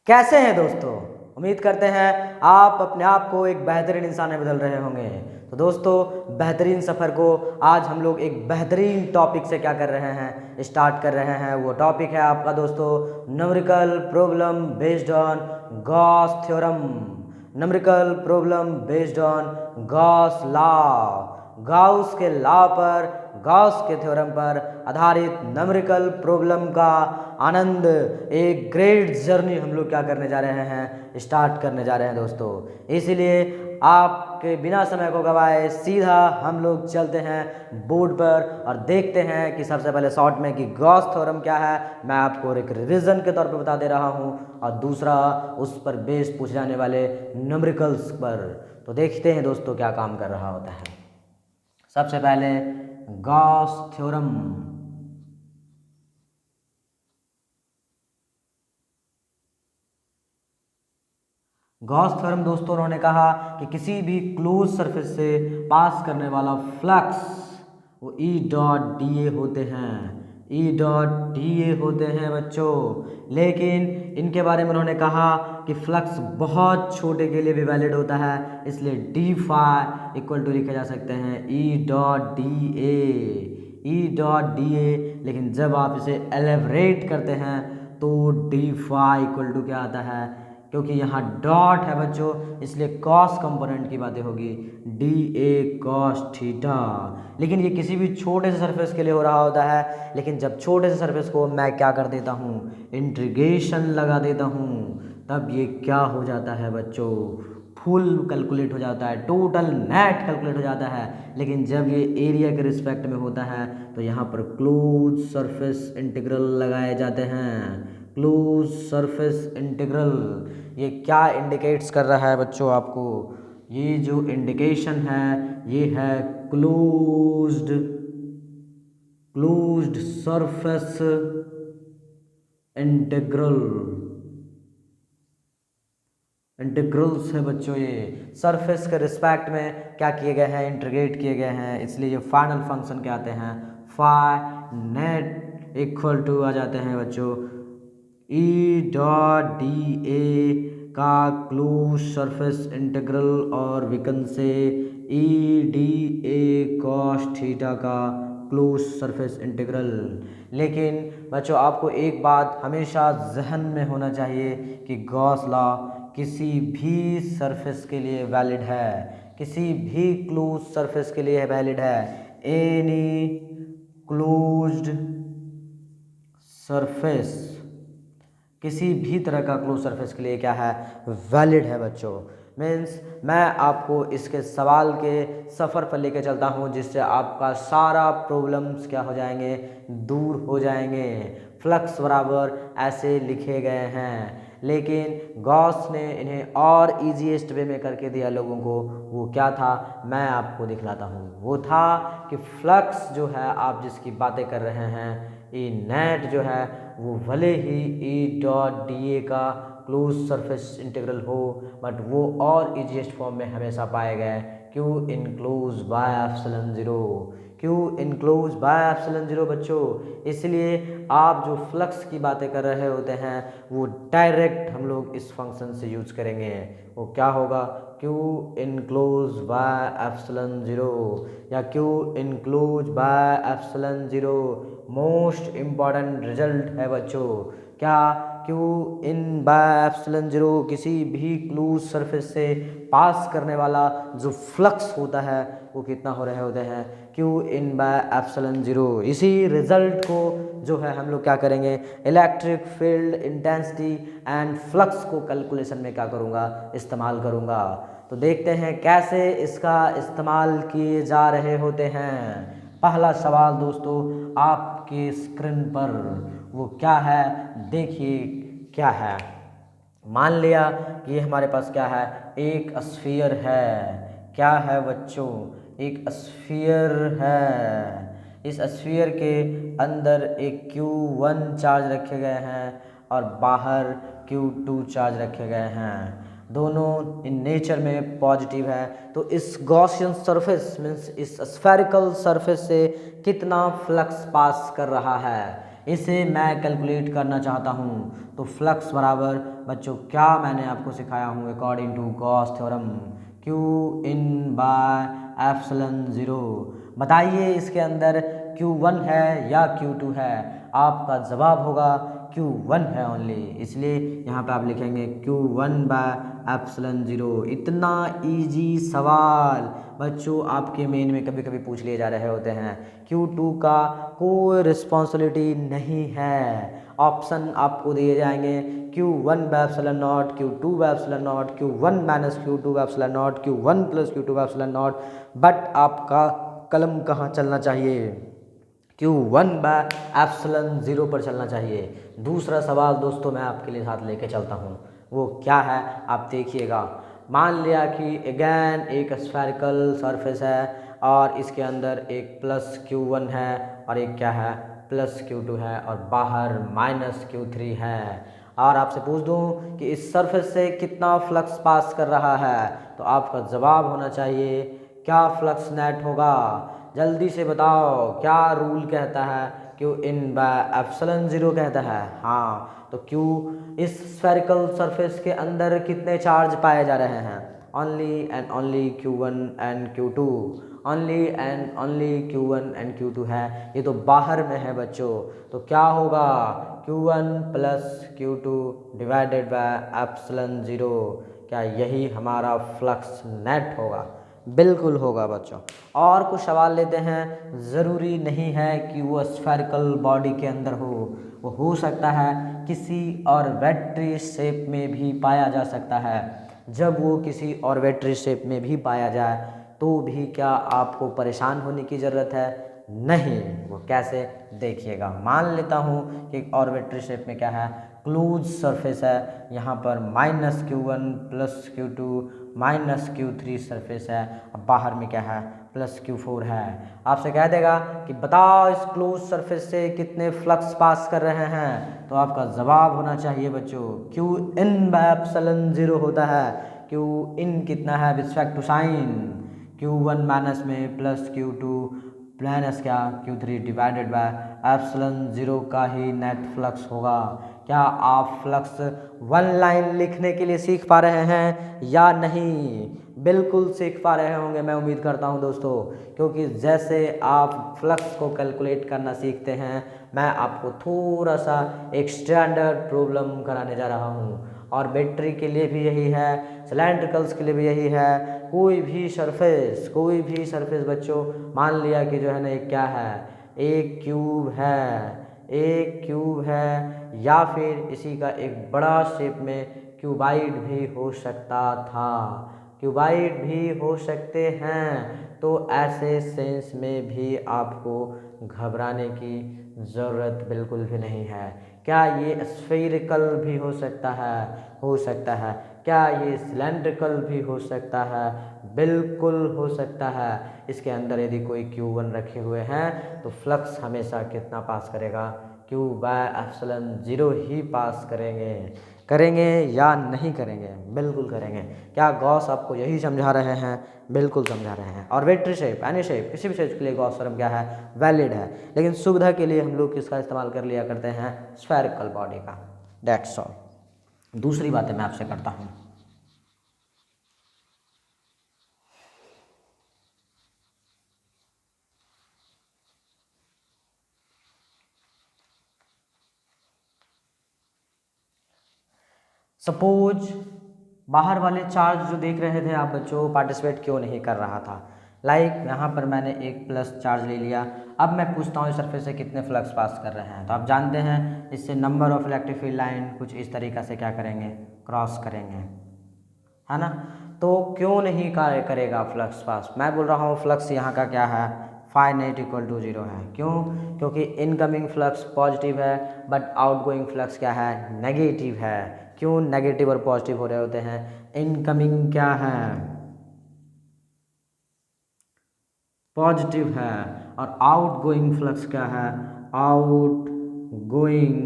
कैसे हैं दोस्तों। उम्मीद करते हैं आप अपने आप को एक बेहतरीन इंसान में बदल रहे होंगे। तो दोस्तों, बेहतरीन सफ़र को आज हम लोग एक बेहतरीन टॉपिक से क्या कर रहे हैं, स्टार्ट कर रहे हैं। वो टॉपिक है आपका दोस्तों numerical problem based on Gauss theorem. Numerical problem based on Gauss law. Gauss के लॉ पर, गाउस के थ्योरम पर आधारित न्यूमेरिकल प्रॉब्लम का आनंद, एक ग्रेट जर्नी हम लोग क्या करने जा रहे हैं, स्टार्ट करने जा रहे हैं दोस्तों। इसीलिए आपके बिना समय को गवाए सीधा हम लोग चलते हैं बोर्ड पर और देखते हैं कि सबसे पहले शॉर्ट में कि गॉस थ्योरम क्या है, मैं आपको एक रिवीजन के तौर पर बता दे रहा हूँ, और दूसरा उस पर बेस्ड पूछे जाने वाले न्यूमेरिकल्स पर। तो देखते हैं दोस्तों क्या काम कर रहा होता है। सबसे पहले गॉस थ्योरम। गॉस थ्योरम दोस्तों, उन्होंने कहा कि किसी भी क्लोज सरफेस से पास करने वाला फ्लक्स वो ई डॉट डी ए होते हैं, ई डॉट डी ए होते हैं बच्चों। लेकिन इनके बारे में उन्होंने कहा कि फ्लक्स बहुत छोटे के लिए भी वैलिड होता है, इसलिए डी फाई इक्वल टू लिखे जा सकते हैं ई dot D A, E dot D ए। लेकिन जब आप इसे एलेबरेट करते हैं तो डी फाई इक्वल टू क्या आता है, क्योंकि यहाँ डॉट है बच्चों, इसलिए कॉस कंपोनेंट की बातें होगी डी ए कॉस थीटा। लेकिन ये किसी भी छोटे से सरफेस के लिए हो रहा होता है, लेकिन जब छोटे से सरफेस को मैं क्या कर देता हूँ, इंटीग्रेशन लगा देता हूँ, तब ये क्या हो जाता है बच्चों, फुल कैलकुलेट हो जाता है, टोटल नेट कैलकुलेट हो जाता है। लेकिन जब ये एरिया के रिस्पेक्ट में होता है तो यहाँ पर क्लोज सरफेस इंटीग्रल लगाए जाते हैं, क्लोज सरफेस इंटीग्रल। ये क्या इंडिकेट्स कर रहा है बच्चों आपको, ये जो इंडिकेशन है ये है closed, closed surface integral. Integrals है बच्चों, ये सरफेस के रिस्पेक्ट में क्या किए गए हैं, इंटीग्रेट किए गए हैं, इसलिए ये फाइनल फंक्शन क्या आते हैं, फाई नेट इक्वल टू आ जाते हैं बच्चों ई डॉट डी ए का क्लोज सरफेस इंटीग्रल, और विकन से ई डी ए कॉस थीटा का क्लोज सरफेस इंटीग्रल। लेकिन बच्चों आपको एक बात हमेशा जहन में होना चाहिए कि गॉस लॉ किसी भी सरफेस के लिए वैलिड है, किसी भी क्लोज सरफेस के लिए वैलिड है। एनी क्लोज्ड सरफेस, किसी भी तरह का क्लोज सरफेस के लिए क्या है, वैलिड है बच्चों। मीन्स मैं आपको इसके सवाल के सफ़र पर लेके चलता हूँ, जिससे आपका सारा प्रॉब्लम्स क्या हो जाएंगे, दूर हो जाएंगे। फ्लक्स बराबर ऐसे लिखे गए हैं, लेकिन गॉस ने इन्हें और ईजीएस्ट वे में करके दिया लोगों को। वो क्या था, मैं आपको दिखलाता हूँ। वो था कि फ्लक्स जो है आप जिसकी बातें कर रहे हैं, ई नेट जो है वो भले ही ई डॉट डी ए का क्लोज सरफेस इंटीग्रल हो, बट वो और ईजीएस्ट फॉर्म में हमेशा पाए गए Q enclose by epsilon zero, Q enclose by epsilon zero बच्चों। इसलिए आप जो फ्लक्स की बातें कर रहे होते हैं वो डायरेक्ट हम लोग इस फंक्शन से यूज करेंगे। वो क्या होगा, Q enclose by epsilon zero, या Q enclose by epsilon zero. Most important result है बच्चों, क्या, Q in by epsilon zero किसी भी क्लोज सरफेस से पास करने वाला जो फ्लक्स होता है वो कितना हो रहे होते हैं, Q in by epsilon zero. इसी रिजल्ट को जो है हम लोग क्या करेंगे, electric field intensity and flux को कैलकुलेशन में क्या करूँगा, इस्तेमाल करूँगा। तो देखते हैं कैसे इसका इस्तेमाल किए जा रहे होते हैं। पहला सवाल दोस्तों आपके स्क्रीन पर वो क्या है, देखिए क्या है। मान लिया कि ये हमारे पास क्या है, एक स्फीयर है। क्या है बच्चों, एक स्फीयर है। इस स्फीयर के अंदर एक Q1 चार्ज रखे गए हैं और बाहर Q2 चार्ज रखे गए हैं। दोनों इन नेचर में पॉजिटिव है। तो इस गॉसियन सरफेस मीन्स इस स्फेरिकल सरफेस से कितना फ्लक्स पास कर रहा है, इसे मैं कैलकुलेट करना चाहता हूँ तो फ्लक्स बराबर बच्चों क्या मैंने आपको सिखाया हूँ according to Gauss theorem, Q in by epsilon zero. बताइए इसके अंदर Q1 है या Q2 है? आपका जवाब होगा Q1 है ओनली, इसलिए यहाँ पे आप लिखेंगे Q1 बाय एप्सिलॉन ज़ीरो। इतना इजी सवाल बच्चों आपके मेन में कभी कभी पूछ लिए जा रहे होते हैं। Q2 का कोई रिस्पॉन्सिबिलिटी नहीं है, ऑप्शन आपको दिए जाएंगे Q1 by epsilon not, Q2 by epsilon not, Q1 minus Q2 by epsilon not, Q1 plus Q2 by epsilon not. But आपका कलम कहाँ चलना चाहिए? Q1 बाय एप्सिलॉन ज़ीरो पर चलना चाहिए। दूसरा सवाल दोस्तों मैं आपके लिए साथ लेके चलता हूँ, वो क्या है आप देखिएगा। मान लिया कि अगेन एक स्फेरिकल सरफेस है और इसके अंदर एक प्लस Q1 है और एक क्या है प्लस Q2 है और बाहर माइनस Q3 है। और आपसे पूछ दूं कि इस सरफेस से कितना फ्लक्स पास कर रहा है, तो आपका जवाब होना चाहिए क्या फ्लक्स नेट होगा? जल्दी से बताओ क्या रूल कहता है? Q in by epsilon zero कहता है। हाँ, तो क्यू इस स्फेरिकल सरफेस के अंदर कितने चार्ज पाए जा रहे हैं? Only and only Q1 and Q2, only and only Q1 and Q2 है। ये तो बाहर में है बच्चों, तो क्या होगा Q1 plus Q2 divided by epsilon zero. क्या यही हमारा फ्लक्स नेट होगा? बिल्कुल होगा बच्चों। और कुछ सवाल लेते हैं। ज़रूरी नहीं है कि वो स्फेरिकल बॉडी के अंदर वो हो सकता है किसी ऑर्बिटरी शेप में भी पाया जा सकता है। जब वो किसी ऑर्बिटरी शेप में भी पाया जाए तो भी क्या आपको परेशान होने की ज़रूरत है? नहीं। वो कैसे देखिएगा। मान लेता हूँ कि ऑर्बिटरी शेप में क्या है क्लोज सरफेस है, यहाँ पर minus Q1 plus Q2 minus Q3 surface है, अब बाहर में क्या है प्लस Q4 है। आपसे कह देगा कि बताओ इस क्लोज सरफेस से कितने फ्लक्स पास कर रहे हैं, तो आपका जवाब होना चाहिए बच्चों Q in by epsilon zero होता है। Q इन कितना है with respect to sine, Q1 minus में प्लस Q2 माइनस क्या Q3 divided by epsilon zero का ही नेट फ्लक्स होगा। क्या आप फ्लक्स वन लाइन लिखने के लिए सीख पा रहे हैं या नहीं? बिल्कुल सीख पा रहे होंगे मैं उम्मीद करता हूं दोस्तों, क्योंकि जैसे आप फ्लक्स को कैलकुलेट करना सीखते हैं मैं आपको थोड़ा सा एक स्टैंडर्ड प्रॉब्लम कराने जा रहा हूं। और बैटरी के लिए भी यही है, सिलेंड्रिकल्स के लिए भी यही है। कोई भी सरफेस बच्चों मान लिया कि जो है ना एक क्या है एक क्यूब है या फिर इसी का एक बड़ा शेप में क्यूबाइड भी हो सकता था, क्यूबाइड भी हो सकते हैं। तो ऐसे सेंस में भी आपको घबराने की ज़रूरत बिल्कुल भी नहीं है। क्या ये स्फेरिकल भी हो सकता है? हो सकता है। क्या ये सिलेंड्रिकल भी हो सकता है? बिल्कुल हो सकता है। इसके अंदर यदि कोई Q1 रखे हुए हैं तो फ्लक्स हमेशा कितना पास करेगा? Q बाय एप्सिलॉन ज़ीरो ही पास करेंगे या नहीं करेंगे? बिल्कुल करेंगे। क्या गॉस आपको यही समझा रहे हैं? बिल्कुल समझा रहे हैं। और वेक्टर शेप एनी शेप किसी भी शेप के लिए गॉस थ्योरम क्या है वैलिड है, लेकिन सुविधा के लिए हम लोग किसका इस्तेमाल कर लिया करते हैं स्फेरिकल बॉडी का। That's all. दूसरी बातें मैं आपसे करता हूँ। सपोज बाहर वाले चार्ज जो देख रहे थे आप बच्चों पार्टिसिपेट क्यों नहीं कर रहा था। यहाँ पर मैंने एक प्लस चार्ज ले लिया। अब मैं पूछता हूँ इस सरफेस से कितने फ्लक्स पास कर रहे हैं, तो आप जानते हैं इससे number of electric field line कुछ इस तरीक़ा से क्या करेंगे क्रॉस करेंगे, है ना। तो क्यों नहीं कार्य करेगा फ्लक्स पास? मैं बोल रहा हूँ फ्लक्स यहाँ का क्या है फाइनाइट इक्वल टू ज़ीरो है। क्यों? क्योंकि इनकमिंग फ्लक्स पॉजिटिव है बट आउटगोइंग फ्लक्स क्या है नेगेटिव है। क्यों नेगेटिव और पॉजिटिव हो रहे होते हैं? इनकमिंग क्या है पॉजिटिव है और आउटगोइंग फ्लक्स क्या है आउटगोइंग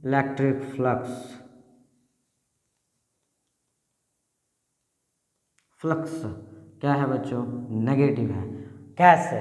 इलेक्ट्रिक फ्लक्स क्या है बच्चों नेगेटिव है। कैसे?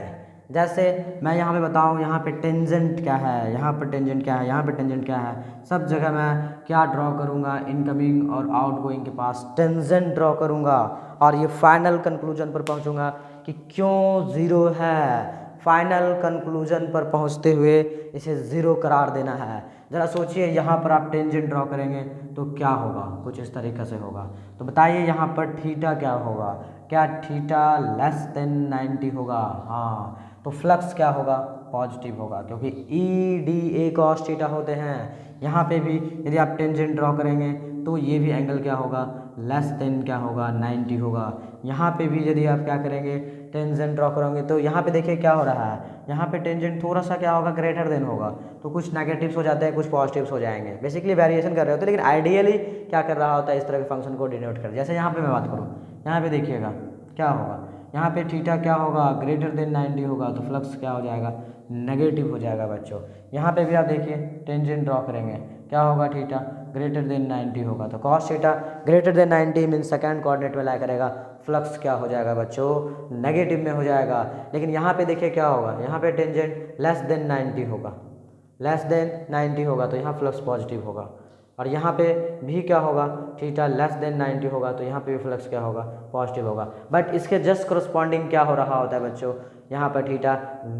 जैसे मैं यहाँ पे बताऊँ, यहाँ पे टेंजेंट क्या है, यहाँ पर टेंजेंट क्या है, यहाँ पे टेंजेंट क्या है, सब जगह मैं क्या ड्रॉ करूँगा, इनकमिंग और आउटगोइंग के पास टेंजेंट ड्रॉ करूँगा और ये फाइनल कंक्लूजन पर पहुँचूँगा कि क्यों ज़ीरो है। फाइनल कंक्लूजन पर पहुँचते हुए इसे ज़ीरो करार देना है। ज़रा सोचिए, यहाँ पर आप टेंजेंट ड्रॉ करेंगे तो क्या होगा, कुछ इस तरीके से होगा। तो बताइए यहाँ पर थीटा क्या होगा, क्या थीटा लेस देन 90 होगा? हाँ, तो फ्लक्स क्या होगा, पॉजिटिव होगा, क्योंकि ई डी ए कॉस थीटा होते हैं। यहाँ पे भी यदि आप टेंजेंट ड्रॉ करेंगे तो ये भी एंगल क्या होगा, लेस देन क्या होगा, 90 होगा। यहाँ पे भी यदि आप क्या करेंगे, टेंजेंट ड्रॉ करोगे तो यहाँ पे देखिए क्या हो रहा है, यहाँ पे टेंजेंट थोड़ा सा क्या होगा, ग्रेटर देन होगा, तो कुछ नेगेटिव्स हो जाते हैं, कुछ पॉजिटिव्स हो जाएंगे। बेसिकली वेरिएशन कर रहे होते हैं, लेकिन आइडियली क्या कर रहा होता है, इस तरह के फंक्शन को डिनोट कर। जैसे यहाँ पे मैं बात करूँ, यहाँ पे देखिएगा क्या होगा, यहाँ पे थीटा क्या होगा, ग्रेटर देन 90 होगा, तो फ्लक्स क्या हो जाएगा, नेगेटिव हो जाएगा बच्चों। यहाँ पे भी आप देखिए टेंजेंट ड्रॉ करेंगे, क्या होगा, थीटा ग्रेटर देन 90 होगा, तो cos theta greater than 90 mean second coordinate में लाई करेगा, फ्लक्स क्या हो जाएगा बच्चों, नेगेटिव में हो जाएगा। लेकिन यहाँ पे देखिए क्या होगा, यहाँ पे टेंजेंट लेस देन 90 होगा, लेस देन 90 होगा, तो यहाँ फ्लक्स पॉजिटिव होगा। और यहाँ पे भी क्या होगा, थीटा लेस देन 90 होगा, तो यहाँ पे भी फ्लक्स क्या होगा, पॉजिटिव होगा। बट इसके जस्ट करस्पॉन्डिंग क्या हो रहा होता है बच्चों, यहाँ पर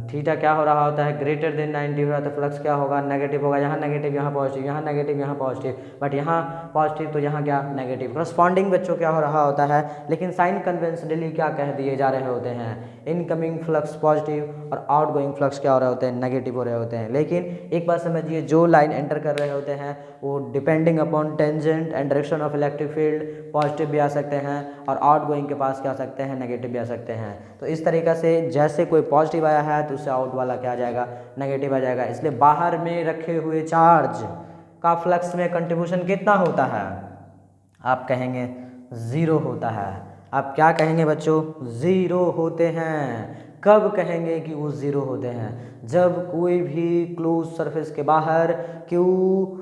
थीटा क्या हो रहा होता है, ग्रेटर देन 90 हो रहा है, तो फ्लक्स क्या होगा, नेगेटिव होगा। यहाँ नेगेटिव, यहाँ पॉजिटिव, यहाँ नेगेटिव, यहाँ पॉजिटिव, बट यहाँ पॉजिटिव तो यहाँ क्या, नेगेटिव। करस्पॉन्डिंग बच्चों क्या हो रहा होता है, लेकिन साइन कन्वेंशनली क्या कह दिए जा रहे होते हैं, इनकमिंग फ्लक्स पॉजिटिव और आउटगोइंग फ्लक्स क्या हो रहे होते हैं, नेगेटिव हो रहे होते हैं। लेकिन एक बात समझिए, जो लाइन एंटर कर रहे होते हैं वो depending upon tangent and direction of electric field positive भी आ सकते हैं और आउटगोइंग के पास क्या आ सकते हैं, नेगेटिव भी आ सकते हैं। तो इस तरीके से जैसे कोई पॉजिटिव आया है तो उससे आउट वाला क्या आ जाएगा, नेगेटिव आ जाएगा। इसलिए बाहर में रखे हुए चार्ज का फ्लक्स में कंट्रीब्यूशन कितना होता है, आप कहेंगे ज़ीरो होता है। आप क्या कहेंगे बच्चों, ज़ीरो होते हैं। कब कहेंगे कि वो ज़ीरो होते हैं, जब कोई भी क्लोज सरफेस के बाहर क्यू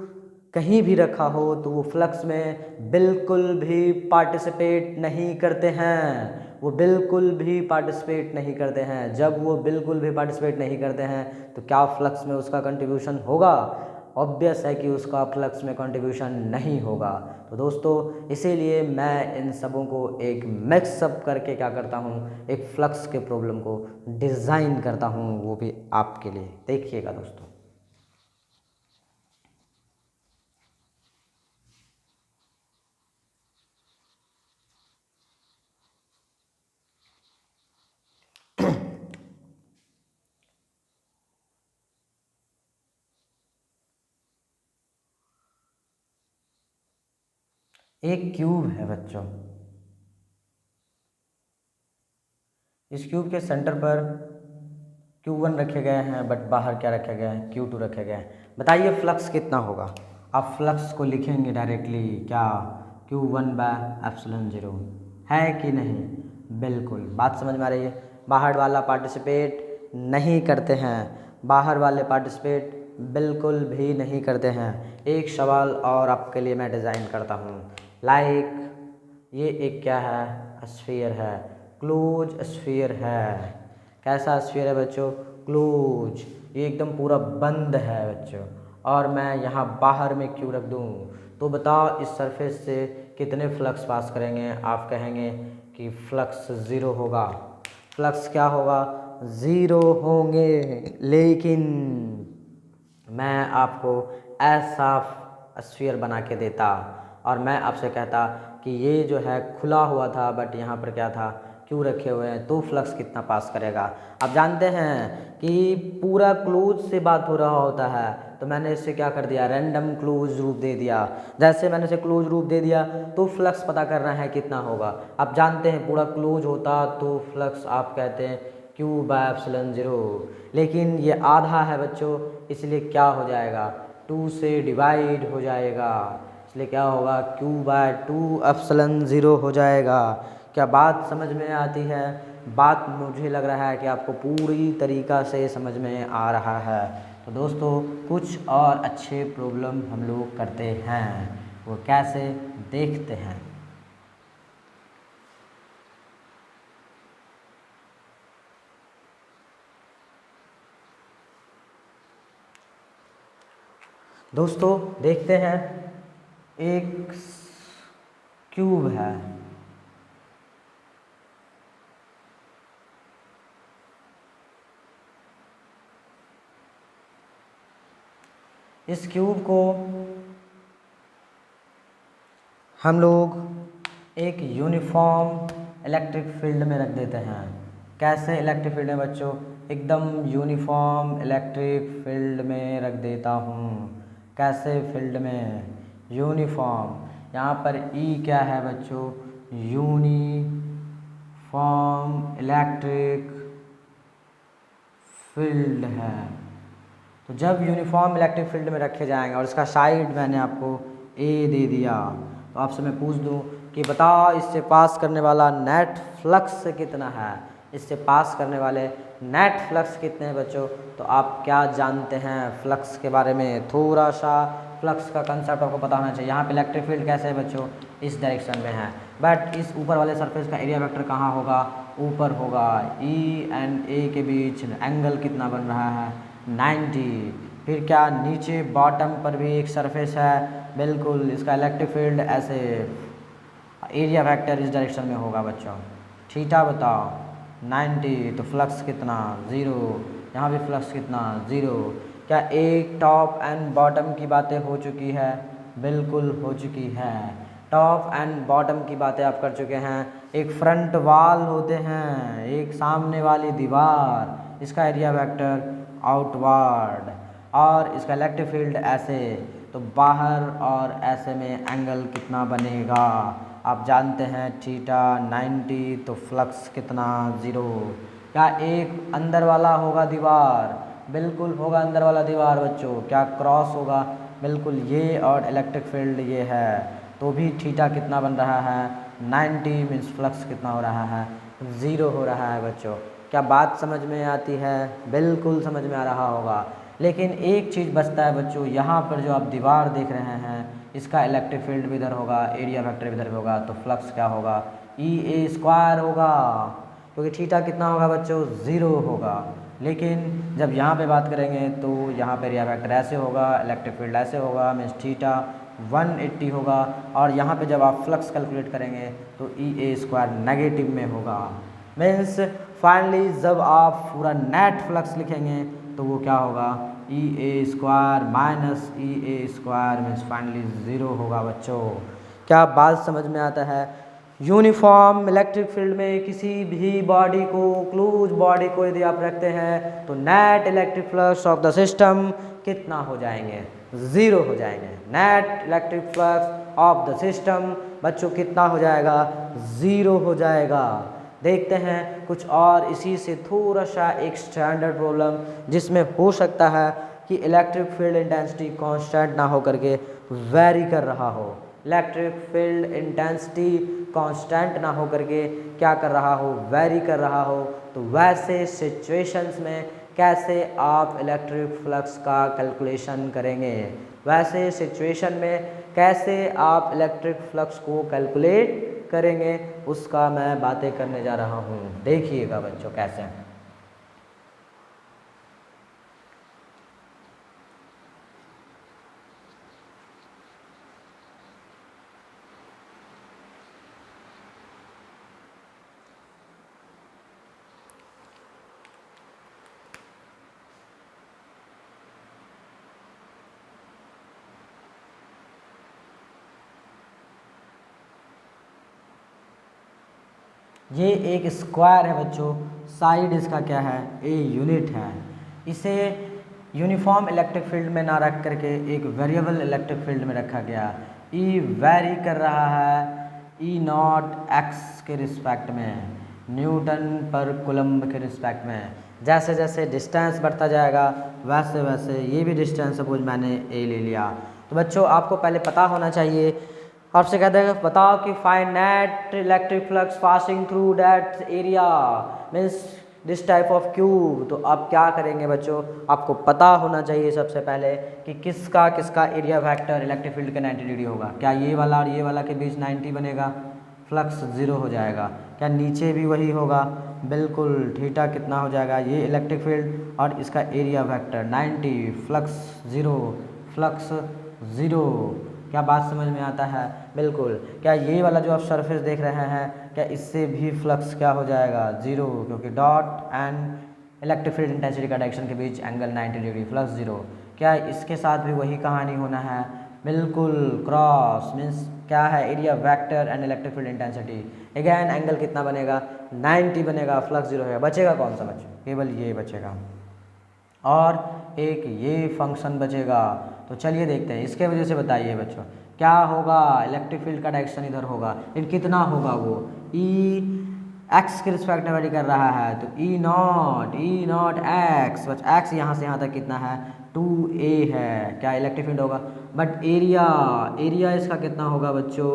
कहीं भी रखा हो तो वो फ्लक्स में बिल्कुल भी पार्टिसिपेट नहीं करते हैं, वो बिल्कुल भी पार्टिसिपेट नहीं करते हैं। जब वो बिल्कुल भी पार्टिसिपेट नहीं करते हैं तो क्या फ्लक्स में उसका कंट्रीब्यूशन होगा, ऑब्वियस है कि उसका फ्लक्स में कंट्रीब्यूशन नहीं होगा। तो दोस्तों इसीलिए मैं इन सबों को एक मिक्सअप करके क्या करता हूँ, एक फ्लक्स के प्रॉब्लम को डिज़ाइन करता हूँ, वो भी आपके लिए। देखिएगा दोस्तों, एक क्यूब है बच्चों, इस क्यूब के सेंटर पर Q1 रखे गए हैं, बट बाहर क्या रखे गए हैं, Q2 रखे गए हैं। बताइए फ्लक्स कितना होगा। आप फ्लक्स को लिखेंगे डायरेक्टली क्या, Q1/ε0 है कि नहीं, बिल्कुल। बात समझ में आ रही है, बाहर वाला पार्टिसिपेट नहीं करते हैं, बाहर वाले पार्टिसिपेट बिल्कुल भी नहीं करते हैं। एक सवाल और आपके लिए मैं डिज़ाइन करता हूँ, लाइक ये एक क्या है, स्फीयर है, क्लोज स्फीयर है। कैसा स्फीयर है बच्चों, क्लोज, ये एकदम पूरा बंद है बच्चों। और मैं यहाँ बाहर में क्यों रख दूँ, तो बताओ इस सरफेस से कितने फ्लक्स पास करेंगे। आप कहेंगे कि फ्लक्स ज़ीरो होगा, फ्लक्स क्या होगा, ज़ीरो होंगे। लेकिन मैं आपको ऐसा स्फीयर बना के देता और मैं आपसे कहता कि ये जो है खुला हुआ था, बट यहाँ पर क्या था, क्यों रखे हुए हैं, तो फ्लक्स कितना पास करेगा। आप जानते हैं कि पूरा क्लोज से बात हो रहा होता है, तो मैंने इससे क्या कर दिया, रैंडम क्लोज रूप दे दिया। जैसे मैंने इसे क्लोज रूप दे दिया तो फ्लक्स पता करना है कितना होगा। आप जानते हैं पूरा क्लोज होता तो फ्लक्स आप कहते हैं Q/ε0, लेकिन ये आधा है बच्चों, इसलिए क्या हो जाएगा, 2 से डिवाइड हो जाएगा, इसलिए क्या होगा, Q/2ε0 हो जाएगा। क्या बात समझ में आती है, बात मुझे लग रहा है कि आपको पूरी तरीक़ा से समझ में आ रहा है। तो दोस्तों कुछ और अच्छे प्रॉब्लम हम लोग करते हैं, वो कैसे देखते हैं। दोस्तों देखते हैं, एक क्यूब है, इस क्यूब को हम लोग एक यूनिफॉर्म इलेक्ट्रिक फील्ड में रख देते हैं। कैसे इलेक्ट्रिक फील्ड में बच्चों? एकदम यूनिफॉर्म इलेक्ट्रिक फील्ड में रख देता हूँ। कैसे फील्ड में? यूनिफॉर्म। यहाँ पर ई क्या है बच्चों? यूनिफॉर्म इलेक्ट्रिक फील्ड है। तो जब यूनिफॉर्म इलेक्ट्रिक फील्ड में रखे जाएंगे और इसका साइड मैंने आपको ए दे दिया, तो आपसे मैं पूछ दूं कि बताओ इससे पास करने वाला नेट फ्लक्स कितना है? इससे पास करने वाले नेट फ्लक्स कितने हैं बच्चों? तो आप क्या जानते हैं फ्लक्स के बारे में? थोड़ा सा फ्लक्स का कंसेप्ट आपको पता होना चाहिए। यहाँ पे इलेक्ट्रिक फील्ड कैसे है बच्चों? इस डायरेक्शन में है, बट इस ऊपर वाले सरफेस का एरिया वेक्टर कहाँ होगा? ऊपर होगा। ई एंड ए के बीच एंगल कितना बन रहा है? 90। फिर क्या नीचे बॉटम पर भी एक सरफेस है? बिल्कुल। इसका इलेक्ट्रिक फील्ड ऐसे एरिया वेक्टर इस डायरेक्शन में होगा बच्चों। थीटा बताओ 90, तो फ्लक्स कितना? 0। यहाँ भी फ्लक्स कितना? 0। क्या एक टॉप एंड बॉटम की बातें हो चुकी है? बिल्कुल हो चुकी है। टॉप एंड बॉटम की बातें आप कर चुके हैं। एक फ्रंट वॉल होते हैं, एक सामने वाली दीवार, इसका एरिया वेक्टर आउटवर्ड, और इसका इलेक्ट्रिक फील्ड ऐसे, तो बाहर और ऐसे में एंगल कितना बनेगा? आप जानते हैं थीटा 90, तो फ्लक्स कितना? 0। क्या एक अंदर वाला होगा दीवार? बिल्कुल होगा अंदर वाला दीवार बच्चों। क्या क्रॉस होगा? बिल्कुल। ये और इलेक्ट्रिक फील्ड ये है, तो भी थीटा कितना बन रहा है? 90 मीन्स फ्लक्स कितना हो रहा है? 0 हो रहा है बच्चों। क्या बात समझ में आती है? बिल्कुल समझ में आ रहा होगा। लेकिन एक चीज़ बचता है बच्चों, यहाँ पर जो आप दीवार देख रहे हैं, इसका इलेक्ट्रिक फील्ड भी इधर होगा, एरिया वेक्टर भी इधर भी होगा, तो फ्लक्स क्या होगा? ई ए स्क्वायर होगा, क्योंकि थीटा कितना होगा बच्चों? 0 होगा। लेकिन जब यहाँ पे बात करेंगे तो यहाँ पर एरिया वेक्टर ऐसे होगा, इलेक्ट्रिक फील्ड ऐसे होगा, मीन्स थीटा 180 होगा, और यहाँ पे जब आप फ्लक्स कैलकुलेट करेंगे तो ई ए स्क्वायर नेगेटिव में होगा। मीन्स फाइनली जब आप पूरा नेट फ्लक्स लिखेंगे तो वो क्या होगा? ई ए स्क्वायर माइनस ई ए स्क्वायर, मीन्स फाइनली 0 होगा बच्चों। क्या बात समझ में आता है? यूनिफॉर्म इलेक्ट्रिक फील्ड में किसी भी बॉडी को, क्लोज बॉडी को यदि आप रखते हैं तो net electric flux of the system कितना हो जाएंगे? 0 हो जाएंगे। Net electric flux of the system बच्चों कितना हो जाएगा? 0 हो जाएगा। देखते हैं कुछ और इसी से थोड़ा सा एक स्टैंडर्ड प्रॉब्लम, जिसमें हो सकता है कि इलेक्ट्रिक फील्ड इंटेंसिटी कांस्टेंट ना हो करके वेरी कर रहा हो। इलेक्ट्रिक फील्ड इंटेंसिटी कांस्टेंट ना हो करके क्या कर रहा हो? वेरी कर रहा हो। तो वैसे सिचुएशंस में कैसे आप इलेक्ट्रिक फ्लक्स का कैलकुलेशन करेंगे? वैसे सिचुएशन में कैसे आप इलेक्ट्रिक फ्लक्स को कैलकुलेट करेंगे, उसका मैं बातें करने जा रहा हूँ। देखिएगा बच्चों कैसे। ये एक स्क्वायर है बच्चों, साइड इसका क्या है? ए यूनिट है। इसे यूनिफॉर्म इलेक्ट्रिक फील्ड में ना रख करके एक वेरिएबल इलेक्ट्रिक फील्ड में रखा गया। ई वेरी कर रहा है ई नॉट एक्स के रिस्पेक्ट में, न्यूटन पर कूलम्ब के रिस्पेक्ट में। जैसे जैसे डिस्टेंस बढ़ता जाएगा वैसे वैसे ये भी डिस्टेंस सपोज मैंने ए ले लिया। तो बच्चों आपको पहले पता होना चाहिए, आपसे कहते हैं बताओ कि find net electric flux passing through that area, means this type of cube. तो आप क्या करेंगे बच्चों? आपको पता होना चाहिए सबसे पहले कि किसका किसका एरिया वेक्टर इलेक्ट्रिक फील्ड के 90 डिग्री होगा। क्या ये वाला और ये वाला के बीच 90 बनेगा? फ्लक्स 0 हो जाएगा। क्या नीचे भी वही होगा? बिल्कुल। थीटा कितना हो जाएगा? ये इलेक्ट्रिक फील्ड और इसका area vector 90, flux 0, flux zero. क्या बात समझ में आता है? बिल्कुल। क्या ये वाला जो आप सरफेस देख रहे हैं, क्या इससे भी फ्लक्स क्या हो जाएगा? ज़ीरो, क्योंकि dot and electric field intensity का डायरेक्शन के बीच एंगल 90 डिग्री, फ्लक्स ज़ीरो। क्या इसके साथ भी वही कहानी होना है? बिल्कुल। क्रॉस मीन्स क्या है? Area vector and electric field intensity. Again angle कितना बनेगा? 90 बनेगा, फ्लक्स ज़ीरो है। बचेगा कौन सा बच्चे? केवल ये बचेगा और एक ये फंक्शन बचेगा। तो चलिए देखते हैं, इसके वजह से बताइए बच्चों क्या होगा? इलेक्ट्रिक फील्ड का डायरेक्शन इधर होगा, लेकिन कितना होगा वो? ई एक्स के रिस्पेक्ट में वेरी कर रहा है, तो ई नॉट एक्स, बस एक्स यहाँ से यहाँ तक कितना है? 2a है। क्या इलेक्ट्रिक फील्ड होगा? बट एरिया इसका कितना होगा बच्चों?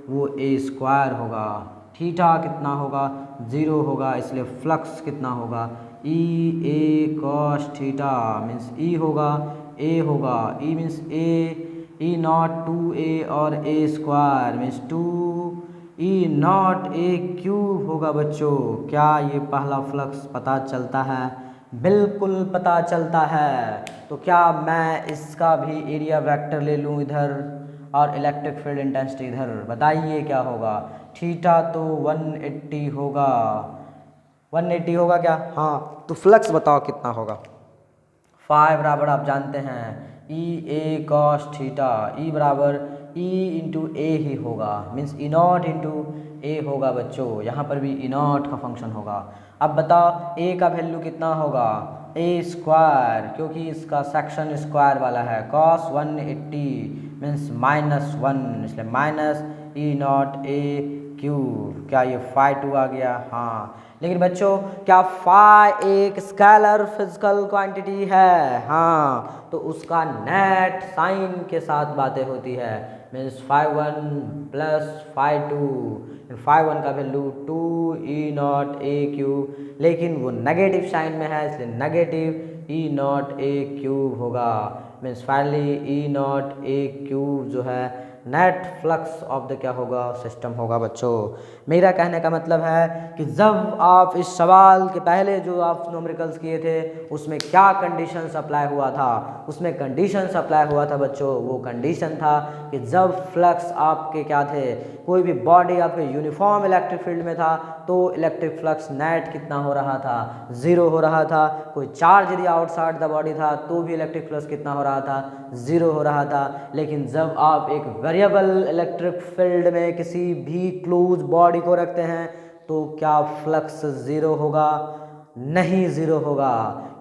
वो a स्क्वायर होगा। थीटा कितना होगा? 0 होगा, इसलिए फ्लक्स कितना होगा? ई ए कॉस थीटा मीन्स ई होगा, ए होगा, E means E not 2a और a square means 2 E not a cube होगा बच्चों। क्या ये पहला फ्लक्स पता चलता है? बिल्कुल पता चलता है। तो क्या मैं इसका भी एरिया वेक्टर ले लूँ इधर और इलेक्ट्रिक फील्ड इंटेंसिटी इधर? बताइए क्या होगा? थीटा तो 180 होगा, 180 होगा क्या? हाँ, तो फ्लक्स बताओ कितना होगा? 5 बराबर आप जानते हैं ई ए कॉस थीटा, ई बराबर ई इंटू ए ही होगा, मीन्स ई नॉट इंटू ए होगा बच्चों। यहाँ पर भी ई नॉट का फंक्शन होगा। अब बताओ ए का वैल्यू कितना होगा? ए स्क्वायर, क्योंकि इसका सेक्शन स्क्वायर वाला है। कॉस 180 मीन्स -1, इसलिए minus E naught a cube. क्या ये फाई 2 आ गया? हाँ। लेकिन बच्चों क्या फाई एक स्केलर फिजिकल क्वांटिटी है? हाँ, तो उसका नेट साइन के साथ बातें होती है, means phi 1 plus phi 2। Phi 1 का value 2 E naught a cube, लेकिन वो नेगेटिव साइन में है, इसलिए negative E naught a cube होगा। Means finally E naught a cube जो है नेट फ्लक्स ऑफ द क्या होगा? सिस्टम होगा बच्चों। मेरा कहने का मतलब है कि जब आप इस सवाल के पहले जो आप न्यूमेरिकल्स किए थे उसमें क्या कंडीशन अप्लाई हुआ था? उसमें कंडीशन अप्लाई हुआ था बच्चों, वो कंडीशन था कि जब फ्लक्स आपके क्या थे, कोई भी बॉडी आपके यूनिफॉर्म इलेक्ट्रिक फील्ड में था तो इलेक्ट्रिक फ्लक्स नेट कितना हो रहा था? 0 हो रहा था। कोई चार्ज यदि आउटसाइड द बॉडी था तो भी इलेक्ट्रिक फ्लक्स कितना हो रहा था? 0 हो रहा था। लेकिन जब आप एक वेरिएबल इलेक्ट्रिक फील्ड में किसी भी क्लोज बॉडी को रखते हैं तो क्या फ्लक्स 0 होगा? नहीं 0 होगा,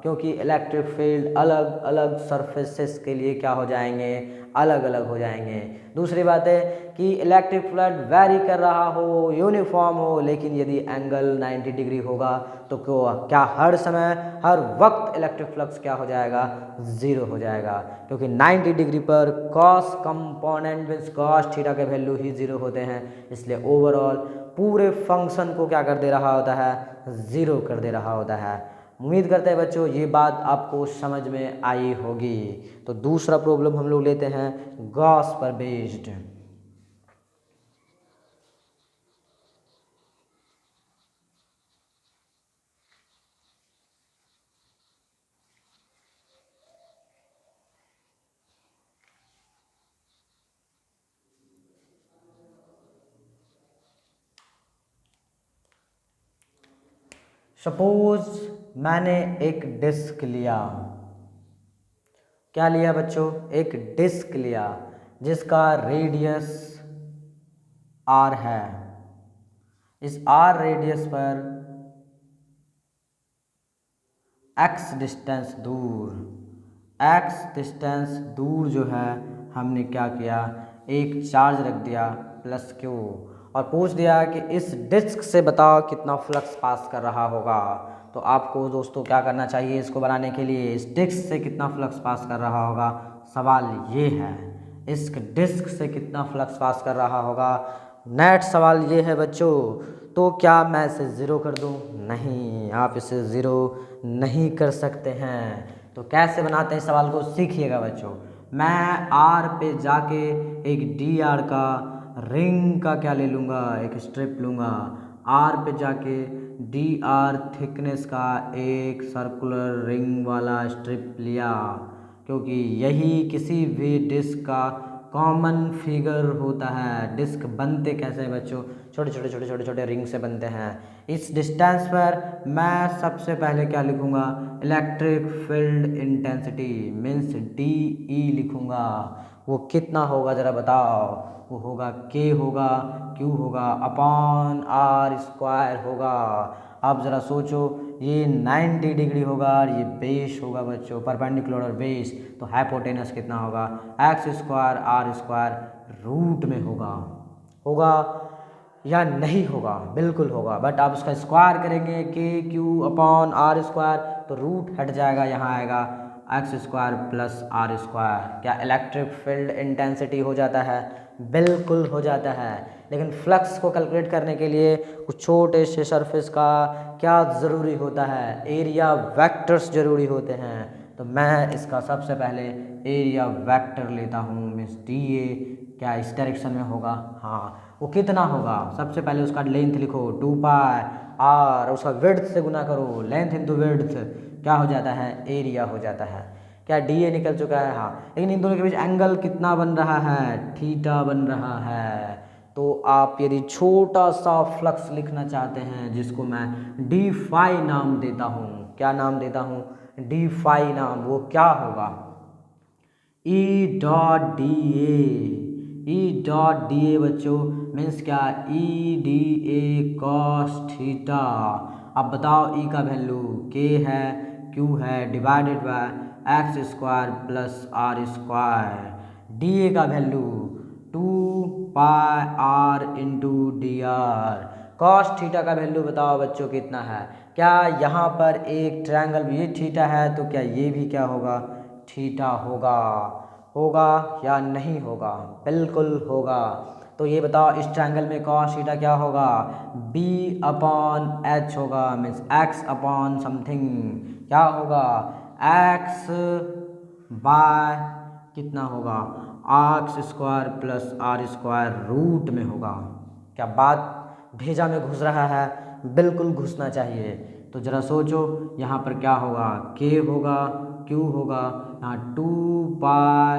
क्योंकि इलेक्ट्रिक फील्ड अलग अलग सरफेसेस के लिए क्या हो जाएंगे? अलग अलग हो जाएंगे। दूसरी बात है कि इलेक्ट्रिक फील्ड वेरी कर रहा हो, यूनिफॉर्म हो, लेकिन यदि एंगल 90 डिग्री होगा तो क्या हर समय हर वक्त इलेक्ट्रिक फ्लक्स क्या हो जाएगा? 0 हो जाएगा, क्योंकि 90 डिग्री पर cos component means cos theta के वैल्यू ही 0 होते हैं, इसलिए ओवरऑल पूरे फंक्शन को क्या कर दे रहा होता है? 0 कर दे रहा होता है। उम्मीद करते हैं बच्चों ये बात आपको समझ में आई होगी। तो दूसरा प्रॉब्लम हम लोग लेते हैं गॉस पर बेस्ड। सपोज मैंने एक डिस्क लिया। क्या लिया बच्चों? एक डिस्क लिया जिसका रेडियस r है। इस r रेडियस पर x डिस्टेंस दूर जो है हमने क्या किया? एक चार्ज रख दिया प्लस Q और पूछ दिया कि इस डिस्क से बताओ कितना फ्लक्स पास कर रहा होगा। तो आपको दोस्तों क्या करना चाहिए इसको बनाने के लिए? इस डिस्क से कितना फ्लक्स पास कर रहा होगा? सवाल ये है, इस डिस्क से कितना फ्लक्स पास कर रहा होगा? नेट सवाल ये है बच्चों। तो क्या मैं इसे 0 कर दूं? नहीं, आप इसे 0 नहीं कर सकते हैं। तो कैसे बनाते हैं इस सवाल को सीखिएगा बच्चों। मैं R पे जाके एक DR का रिंग का क्या ले लूँगा? एक स्ट्रिप लूँगा। R पे जाके DR थिकनेस का एक सर्कुलर रिंग वाला स्ट्रिप लिया, क्योंकि यही किसी भी डिस्क का कॉमन फिगर होता है। डिस्क बनते कैसे हैं बच्चों? छोटे छोटे छोटे छोटे छोटे रिंग से बनते हैं। इस डिस्टेंस पर मैं सबसे पहले क्या लिखूंगा? Electric field intensity means D E लिखूंगा। वो कितना होगा ज़रा बताओ? वो होगा के होगा, क्यू होगा, अपॉन आर स्क्वायर होगा। आप ज़रा सोचो, ये 90 डिग्री होगा और ये बेस होगा बच्चों, परपेंडिकुलर और बेस, तो हाइपोटेनस कितना होगा? X square R square root में होगा। होगा या नहीं होगा? बिल्कुल होगा, बट आप उसका स्क्वायर करेंगे के क्यू अपॉन आर स्क्वायर तो रूट हट जाएगा, यहाँ आएगा X square plus R square. क्या इलेक्ट्रिक फील्ड इंटेंसिटी हो जाता है? बिल्कुल हो जाता है। लेकिन फ्लक्स को कैलकुलेट करने के लिए कुछ छोटे से सरफेस का क्या ज़रूरी होता है? एरिया वेक्टर्स ज़रूरी होते हैं। तो मैं इसका सबसे पहले एरिया वेक्टर लेता हूँ, मीन्स डी ए। क्या इस डायरेक्शन में होगा? हाँ। वो कितना होगा? सबसे पहले उसका लेंथ लिखो 2 पाई आर, उसका विड्थ से गुना करो, लेंथ इंटू विड्थ, क्या हो जाता है? एरिया हो जाता है। क्या डी ए निकल चुका है? हाँ। लेकिन इन दोनों के बीच एंगल कितना बन रहा है? थीटा बन रहा है। तो आप यदि छोटा सा फ्लक्स लिखना चाहते हैं, जिसको मैं डी फाई नाम देता हूँ, क्या नाम देता हूँ? डी फाई नाम, वो क्या होगा? E dot D A. E dot D A बच्चों मीन्स क्या? E D A cos theta. अब बताओ ई का वैल्यू के है, क्यू है, divided by X square plus R square. D A का value 2 pi R into D R. Cos theta का value बताओ बच्चों कितना है? क्या यहाँ पर एक ट्रायंगल भी थीटा है, तो क्या ये भी क्या होगा? थीटा होगा। होगा या नहीं होगा? बिल्कुल होगा। तो ये बताओ, इस ट्रायंगल में कॉस थीटा क्या होगा? बी अपॉन एच होगा, मीन्स एक्स अपॉन समथिंग। क्या होगा? एक्स बाय कितना होगा? X square plus R square root में होगा। क्या बात भेजा में घुस रहा है? बिल्कुल घुसना चाहिए। तो ज़रा सोचो, यहाँ पर क्या होगा? के होगा, क्यू होगा, यहाँ 2 pi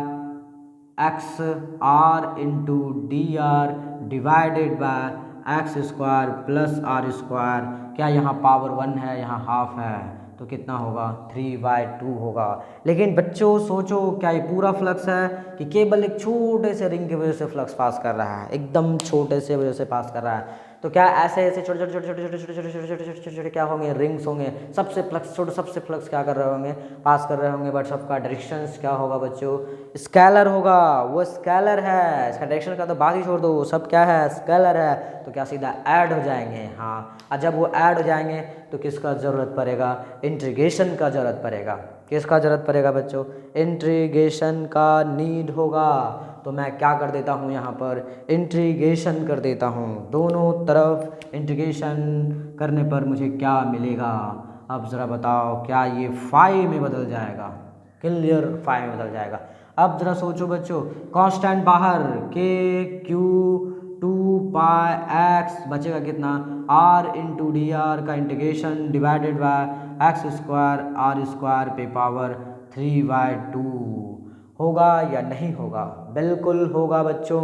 X R into D R divided by X square plus R square. क्या यहाँ पावर 1 है, यहाँ हाफ है, तो कितना होगा? 3/2 होगा। लेकिन बच्चों सोचो, क्या ये पूरा फ्लक्स है कि केवल एक छोटे से रिंग की वजह से फ्लक्स पास कर रहा है? एकदम छोटे से वजह से पास कर रहा है। तो क्या ऐसे ऐसे छोटे छोटे छोटे छोटे छोटे छोटे छोटे छोटे छोटे छोटे छोटे क्या होंगे? रिंग्स होंगे। सबसे फ्लक्स छोटे, सबसे फ्लक्स क्या कर रहे होंगे? पास कर रहे होंगे। बट सबका डायरेक्शंस क्या होगा बच्चों? स्केलर होगा। वो स्केलर है, इसका डायरेक्शन का तो बात ही छोड़ दो, वो सब क्या है? स्केलर है। तो क्या सीधा ऐड हो जाएंगे? हाँ। और जब वो ऐड हो जाएंगे तो किसका ज़रूरत पड़ेगा? इंटीग्रेशन का ज़रूरत पड़ेगा। किसका ज़रूरत पड़ेगा बच्चों? इंटीग्रेशन का नीड होगा। तो मैं क्या कर देता हूँ यहाँ पर? इंटीग्रेशन कर देता हूँ। दोनों तरफ इंटीग्रेशन करने पर मुझे क्या मिलेगा? अब ज़रा बताओ, क्या ये फाई में बदल जाएगा? क्लियर, फाई में बदल जाएगा। अब ज़रा सोचो बच्चों, कांस्टेंट बाहर, के क्यू 2 पाई एक्स बचेगा कितना? आर इंटू डी आर का integration divided by X square R square पे पावर 3/2 होगा या नहीं होगा? बिल्कुल होगा बच्चों।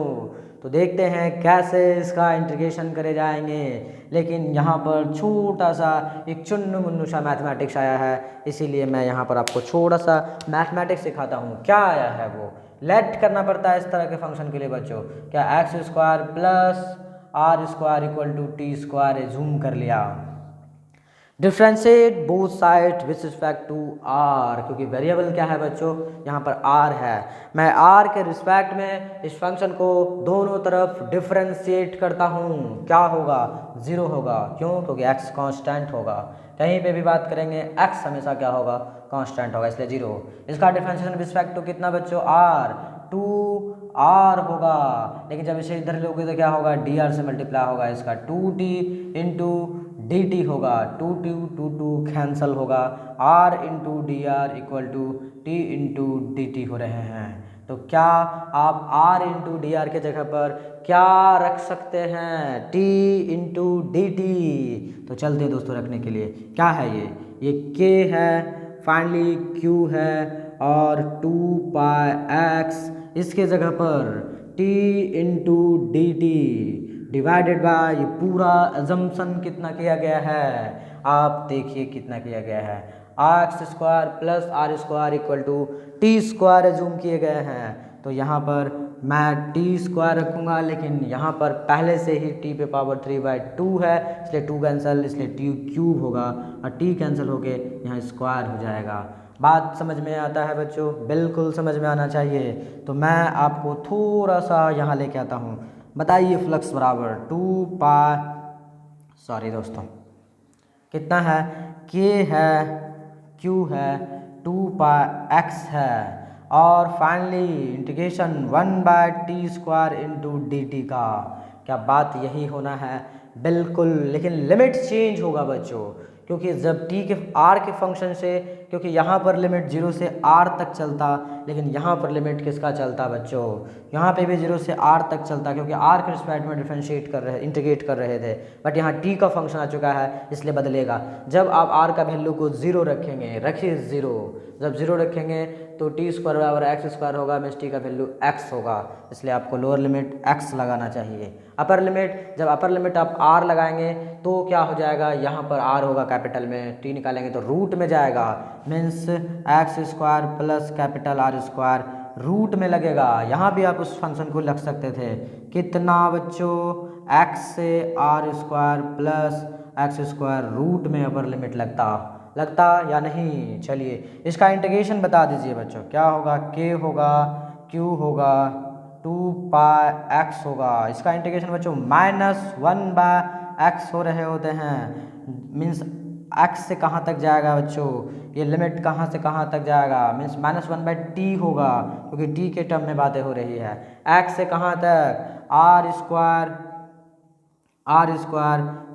तो देखते हैं कैसे इसका इंटीग्रेशन करे जाएंगे। लेकिन यहाँ पर छोटा सा एक चुन्नू मुन्नू सा मैथमेटिक्स आया है, इसीलिए मैं यहाँ पर आपको छोटा सा मैथमेटिक्स सिखाता हूँ। क्या आया है वो? लेट करना पड़ता है इस तरह के फंक्शन के लिए बच्चों। क्या X square plus R square equal to T square, zoom कर लिया। Differentiate both side with respect to R, क्योंकि वेरिएबल क्या है बच्चों? यहाँ पर आर है। मैं आर के रिस्पेक्ट में इस फंक्शन को दोनों तरफ डिफ्रेंशिएट करता हूँ। क्या होगा? 0 होगा। क्यों? क्योंकि एक्स कांस्टेंट होगा। कहीं पे भी बात करेंगे एक्स हमेशा क्या होगा? कांस्टेंट होगा, इसलिए 0। इसका डिफ्रेंशिएशन रिस्पेक्ट टू कितना बच्चों? आर, 2r होगा। लेकिन जब इसे इधर लोगे तो क्या होगा? dr से मल्टीप्लाई होगा, इसका 2t इंटू dt होगा। 2 कैंसल होगा। r into D R equal to t into dt हो रहे हैं। तो क्या आप r इंटू डी आर के जगह पर क्या रख सकते हैं? t into D T. तो चलते हैं दोस्तों रखने के लिए। क्या है ये? k है, फाइनली q है और 2πx इसके जगह पर t into D T divided by, ये पूरा अजम्पशन कितना किया गया है, आप देखिए कितना किया गया है, X square plus R square equal to T square assume किए गए हैं। तो यहाँ पर मैं टी स्क्वायर रखूँगा, लेकिन यहाँ पर पहले से ही टी पे पावर 3/2 है, इसलिए 2 कैंसिल, इसलिए टी क्यूब होगा और टी कैंसिल होके यहाँ स्क्वायर हो जाएगा। बात समझ में आता है बच्चों? बिल्कुल समझ में आना चाहिए। तो मैं आपको थोड़ा सा यहाँ लेके आता हूँ। बताइए फ्लक्स बराबर 2π, सॉरी दोस्तों, कितना है, k है, q है, 2πx है और finally integration 1/t² into D T का। क्या बात यही होना है? बिल्कुल, लेकिन लिमिट चेंज होगा बच्चों, क्योंकि जब t के r के फंक्शन से, क्योंकि यहाँ पर लिमिट 0 से r तक चलता, लेकिन यहाँ पर लिमिट किसका चलता बच्चों, यहाँ पे भी 0 से r तक चलता, क्योंकि r के रिस्पेक्ट में डिफरेंशिएट कर रहे, इंटीग्रेट कर रहे थे। बट यहाँ t का फंक्शन आ चुका है, इसलिए बदलेगा। जब आप r का वैल्यू को 0 रखेंगे, रखिए 0, जब 0 रखेंगे तो t² बराबर x² होगा, मीन्स t का वैल्यू x होगा, इसलिए आपको लोअर लिमिट x लगाना चाहिए। अपर लिमिट, जब अपर लिमिट आप r लगाएंगे तो क्या हो जाएगा, यहाँ पर r होगा कैपिटल में, t निकालेंगे तो रूट में जाएगा, means x² plus capital R² root में लगेगा। यहाँ भी आप उस फंक्शन को लग सकते थे, कितना बच्चों, x से R² प्लस x² रूट में अपर लिमिट लगता या नहीं। चलिए इसका इंटीग्रेशन बता दीजिए बच्चों, क्या होगा, k होगा, q होगा, 2πx होगा। इसका इंटीग्रेशन बच्चों -1/x हो रहे होते हैं, मीन्स x से कहाँ तक जाएगा बच्चों, ये लिमिट कहाँ से कहाँ तक जाएगा, मीन्स -1/t होगा, क्योंकि t के टर्म में बातें हो रही है। x से कहाँ तक, R²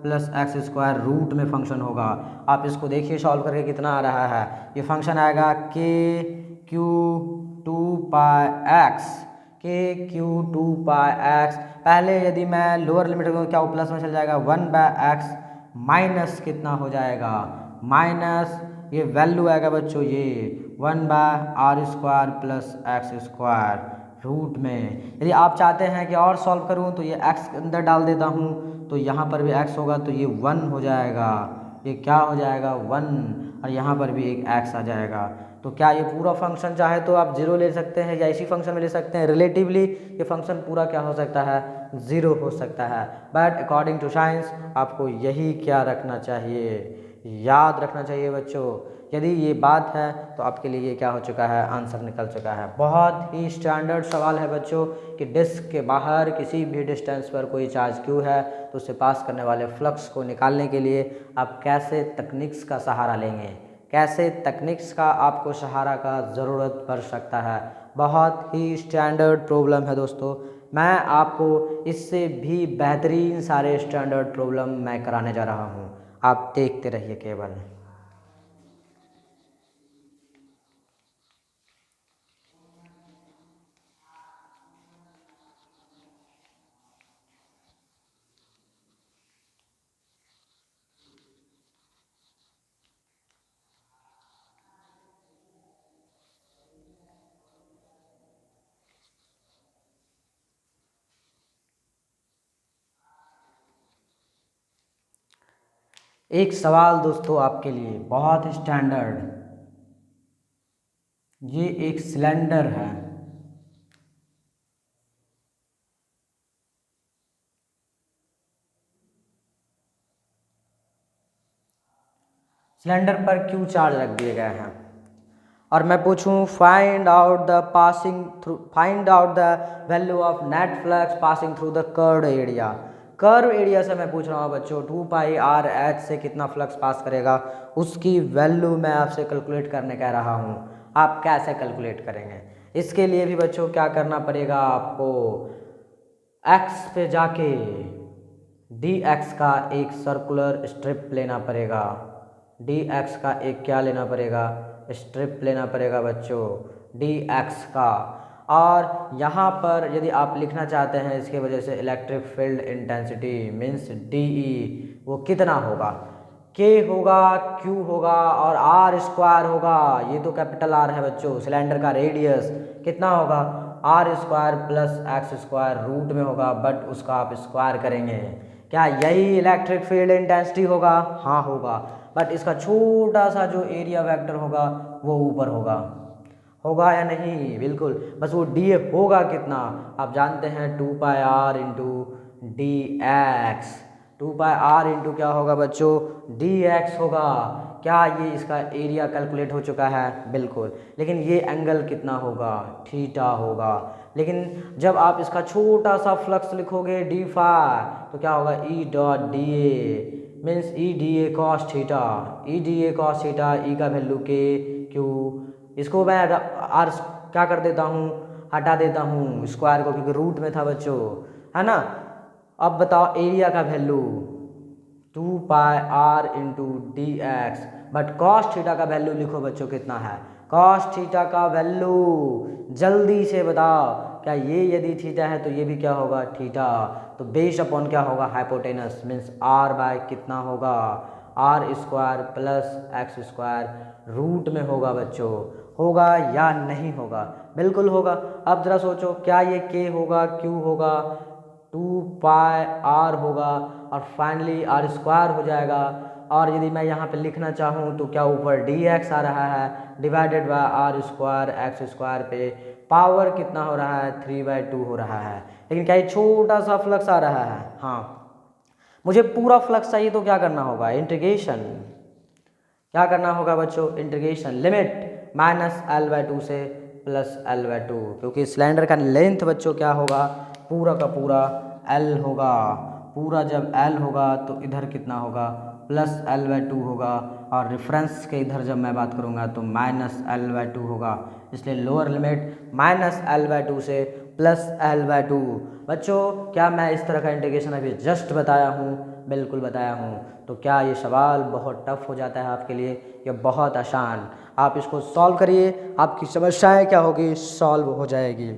प्लस x² रूट में फंक्शन होगा। आप इसको देखिए सॉल्व करके कितना आ रहा है, ये फंक्शन आएगा k q 2πx, k q 2πx। पहले यदि मैं लोअर लिमिट करूँ क्या वो प्लस में चल जाएगा, 1/x माइनस कितना हो जाएगा, माइनस ये वैल्यू आएगा बच्चों, ये 1/r² प्लस x² रूट में। यदि आप चाहते हैं कि और सॉल्व करूं तो ये x अंदर डाल देता हूं, तो यहाँ पर भी x होगा, तो ये 1 हो जाएगा, ये क्या हो जाएगा 1, और यहाँ पर भी एक x आ जाएगा। तो क्या ये पूरा फंक्शन चाहे तो आप 0 ले सकते हैं या इसी फंक्शन में ले सकते हैं, रिलेटिवली ये फंक्शन पूरा क्या हो सकता है, 0 हो सकता है। बट अकॉर्डिंग टू साइंस आपको यही क्या रखना चाहिए, याद रखना चाहिए बच्चों। यदि ये बात है तो आपके लिए ये क्या हो चुका है, आंसर निकल चुका है। बहुत ही स्टैंडर्ड सवाल है बच्चों कि डिस्क के बाहर किसी भी डिस्टेंस पर कोई चार्ज क्यों है, तो उसे पास करने वाले फ्लक्स को निकालने के लिए आप कैसे तकनीक्स का सहारा लेंगे, कैसे तकनीक्स का आपको सहारा का ज़रूरत पड़ सकता है। बहुत ही स्टैंडर्ड प्रॉब्लम है दोस्तों, मैं आपको इससे भी बेहतरीन सारे स्टैंडर्ड प्रॉब्लम मैं कराने जा रहा हूँ, आप देखते रहिए केवल। एक सवाल दोस्तों आपके लिए बहुत स्टैंडर्ड, ये एक सिलेंडर है, सिलेंडर पर क्यू चार्ज रख दिए गए हैं और मैं पूछूं find out the value of net flux passing through the curved area. Curve area से मैं पूछ रहा हूँ बच्चों 2πr/h से कितना फ्लक्स पास करेगा, उसकी वैल्यू मैं आपसे कैलकुलेट करने कह रहा हूँ। आप कैसे कैलकुलेट करेंगे, इसके लिए भी बच्चों क्या करना पड़ेगा, आपको x पे जाके dx का एक सर्कुलर स्ट्रिप लेना पड़ेगा, dx का एक क्या लेना पड़ेगा, स्ट्रिप लेना पड़ेगा बच्चों, dx का। और यहाँ पर यदि आप लिखना चाहते हैं इसके वजह से electric field intensity means DE वो कितना होगा, के होगा, क्यू होगा और आर स्क्वायर होगा। ये तो कैपिटल आर है बच्चों। सिलेंडर का रेडियस कितना होगा, R square plus X square root में होगा, बट उसका आप स्क्वायर करेंगे। क्या यही इलेक्ट्रिक फील्ड इंटेंसिटी होगा? हाँ होगा, बट इसका छोटा सा जो एरिया वेक्टर होगा वो ऊपर होगा। होगा या नहीं? बिल्कुल। बस वो डी होगा कितना, आप जानते हैं 2πr into D x. 2πr into क्या होगा बच्चों, डी एक्स होगा। क्या ये इसका एरिया कैलकुलेट हो चुका है? बिल्कुल। लेकिन ये एंगल कितना होगा, थीटा होगा। लेकिन जब आप इसका छोटा सा फ्लक्स लिखोगे डी फाई तो क्या होगा, E dot D A means E D A cos theta. E D A cos theta, E का वैल्यू के क्यू, इसको मैं आर क्या कर देता हूँ, हटा देता हूँ स्क्वायर को, क्योंकि रूट में था बच्चों, है ना। अब बताओ एरिया का value 2πr into D x, but cos theta का वैल्यू लिखो बच्चों कितना है। कॉस थीटा का वैल्यू जल्दी से बताओ, क्या ये यदि थीटा है तो ये भी क्या होगा, थीटा। तो बेस अपॉन क्या होगा, हाइपोटेनस मीन्स आर बाय कितना होगा, R square plus X square root में होगा बच्चों। होगा या नहीं होगा? बिल्कुल होगा। अब जरा सोचो, क्या ये के होगा, क्यू होगा, 2πr होगा और फाइनली आर स्क्वायर हो जाएगा। और यदि मैं यहाँ पे लिखना चाहूँ तो क्या ऊपर डी एक्स आ रहा है divided by R square X square पे पावर कितना हो रहा है, 3/2 हो रहा है। लेकिन क्या ये छोटा सा फ्लक्स आ रहा है? हाँ। मुझे पूरा फ्लक्स चाहिए तो क्या करना होगा, इंटीग्रेशन। क्या करना होगा बच्चों, इंटीग्रेशन। लिमिट -L/2 से +L/2, क्योंकि सिलेंडर का लेंथ बच्चों क्या होगा, पूरा का पूरा L होगा। पूरा जब L होगा तो इधर कितना होगा, +L/2 होगा। और रेफरेंस के इधर जब मैं बात करूँगा तो -L/2 होगा। इसलिए लोअर लिमिट -L/2 से +L/2। बच्चों क्या मैं इस तरह का इंटीग्रेशन अभी जस्ट बताया हूँ? बिल्कुल बताया हूँ। तो क्या ये सवाल बहुत टफ हो जाता है आपके लिए? ये बहुत आसान। आप इसको सॉल्व करिए, आपकी समस्याएं क्या होगी, सॉल्व हो जाएगी।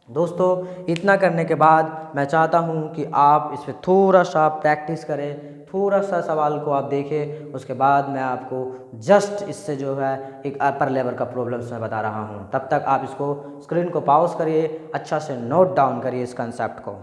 दोस्तों इतना करने के बाद मैं चाहता हूँ कि आप इस पर थोड़ा सा प्रैक्टिस करें, थोड़ा सा सवाल को आप देखें, उसके बाद मैं आपको जस्ट इससे जो है एक अपर लेवल का प्रॉब्लम्स मैं बता रहा हूँ। तब तक आप इसको स्क्रीन को पॉज करिए, अच्छा से नोट डाउन करिए इस कंसेप्ट को।